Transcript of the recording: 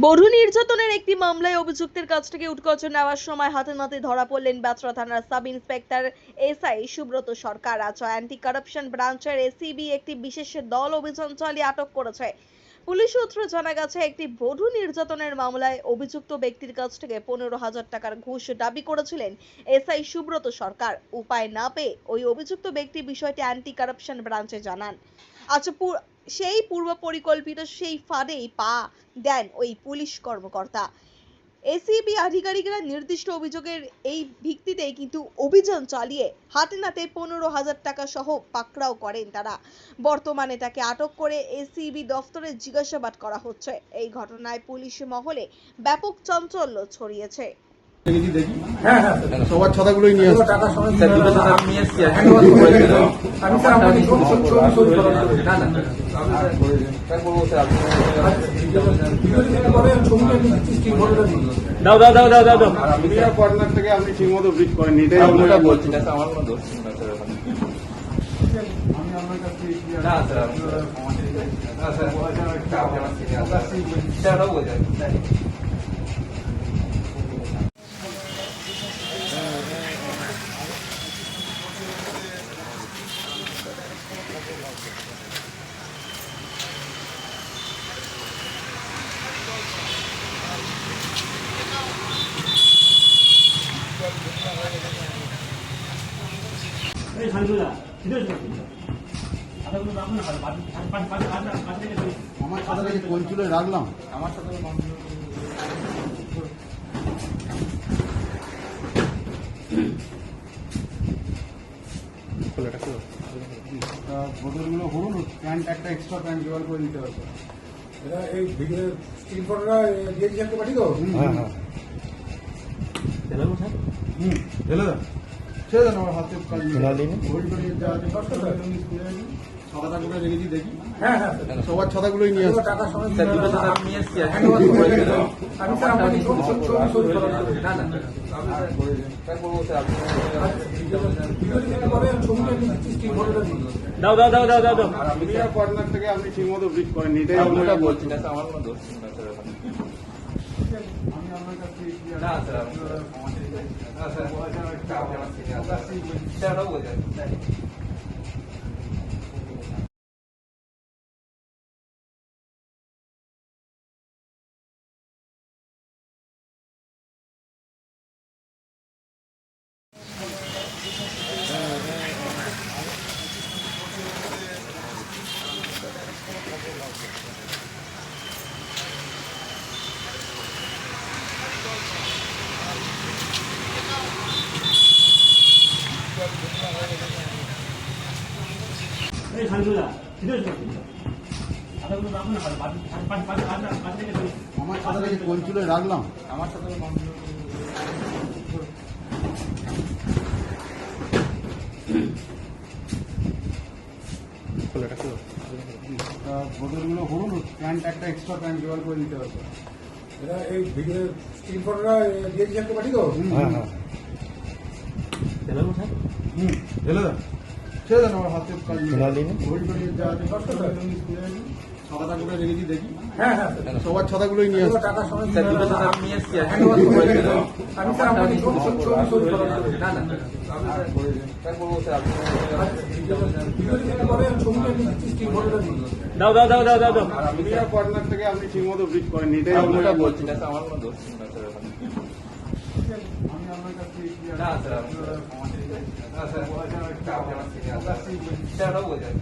বধূ নির্যাতনের একটি মামলায় অভিযুক্তের কাছ থেকে উৎকোচ নেওয়ার সময় হাতে নাতে ধরা পড়লেন বাতরা থানার সাব ইন্সপেক্টর এসআই সুব্রত সরকার। আজ অ্যান্টি কারাপশন ব্রাঞ্চের এসিবি একটি বিশেষ দল অভিযান চালিয়ে আটক করেছে। পুলিশ সূত্রে জানা গেছে, একটি বধূ নির্যাতনের মামলায় অভিযুক্ত ব্যক্তির কাছ থেকে 15,000 টাকার ঘুষ দাবি করেছিলেন এসআই সুব্রত সরকার। উপায় না পেয়ে ওই অভিযুক্ত ব্যক্তি বিষয়টি অ্যান্টি কারাপশন ব্রাঞ্চে জানান। আচ্ছা, সেই পূর্ব পরিকল্পিত সেই ফাঁদেই পা দেন ওই পুলিশ কর্মকর্তা। এসিবি আধিকারিকরা নির্দিষ্ট অভিযোগের এই ভিত্তিতেই কিন্তু অভিযান চালিয়ে হাতে নাতে 15,000 টাকা সহ পাকড়াও করেন তারা। বর্তমানে তাকে আটক করে এসিবি দফতরে জিজ্ঞাসাবাদ করা হচ্ছে। এই ঘটনায় পুলিশ মহলে ব্যাপক চাঞ্চল্য ছড়িয়েছে। সবার ছাতাগুলোই নিয়ে আসছে। দাও দাও দাও দাও দাও দাও কর্নার থেকে আপনি ঠিক মতো ব্রিজ করেননি, এটাই আপনারা বলছেন। আমার কোনো দোষ নেই আমি আপনার কাছ থেকে না স্যার না স্যার বোঝায় আমার ছাতাটাকে কোন চুলে রাখলাম। আমার সাথে বোতলগুলো হলুন, প্যান্ট একটা এক্সট্রা প্যান্ট জোগাড় করে দিতে হবে। এটা এই ভিডিও স্ক্রিন ফটোটা দিয়ে দিচ্ছি একটা পাঠিয়ে দাও। হ্যাঁ হ্যাঁ ঢেলে দেন, ছেড়ে দেন, আমার হাতে কাজ ছাতাটা করে রেখেছি, দেখি। হ্যাঁ হ্যাঁ সবার ছাতাগুলোই নিয়ে আসছে। টাকা সমেত স্যার দুটো সাথে আমি নিয়ে এসেছি আমি স্যার আপনাকে ছবি না না স্যার বলবো স্যার ছবিটা দিচ্ছি স্ক্রিন ফটোটা দিয়ে দাও দাও দাও দাও দাও দাও কর্নার থেকে আপনি ঠিক মতো ব্রিজ করেননি, এটাই আপনারা আপনারা বলছেন বলছেন। স্যার আমার কোনো দোষ নেই স্যার আমি আপনার কাছ থেকে না স্যার না স্যার বোঝায় আমার ছাতাটাকে কোন চুলে রাখলাম। আমার সাথে বোতলগুলো হলুন, প্যান্ট একটা এক্সট্রা প্যান্ট জোগাড় করে দিতে হবে। এটা এই ভিডিও স্ক্রিন ফটোটা দিয়ে দিচ্ছি একটা পাঠিয়ে দাও। হ্যাঁ হ্যাঁ ঢেলে দেন, ছেড়ে দেন, আমার হাতে কাজ ছাতাটা করে রেখেছি, দেখি। হ্যাঁ হ্যাঁ সবার ছাতাগুলোই নিয়ে আসছে। টাকা সমেত স্যার দুটো সাথে আমি নিয়ে এসেছি আমি স্যার আপনাকে ছবি না না স্যার বলবো স্যার ছবিটা দিচ্ছি স্ক্রিন ফটোটা দিয়ে দাও দাও দাও দাও দাও দাও কর্নার থেকে আপনি ঠিক মতো ব্রিজ করেননি, এটাই আপনারা আপনারা বলছেন বলছেন। স্যার আমার কোনো দোষ নেই স্যার আমি আপনার কাছ থেকে না স্যার না স্যার বোঝায়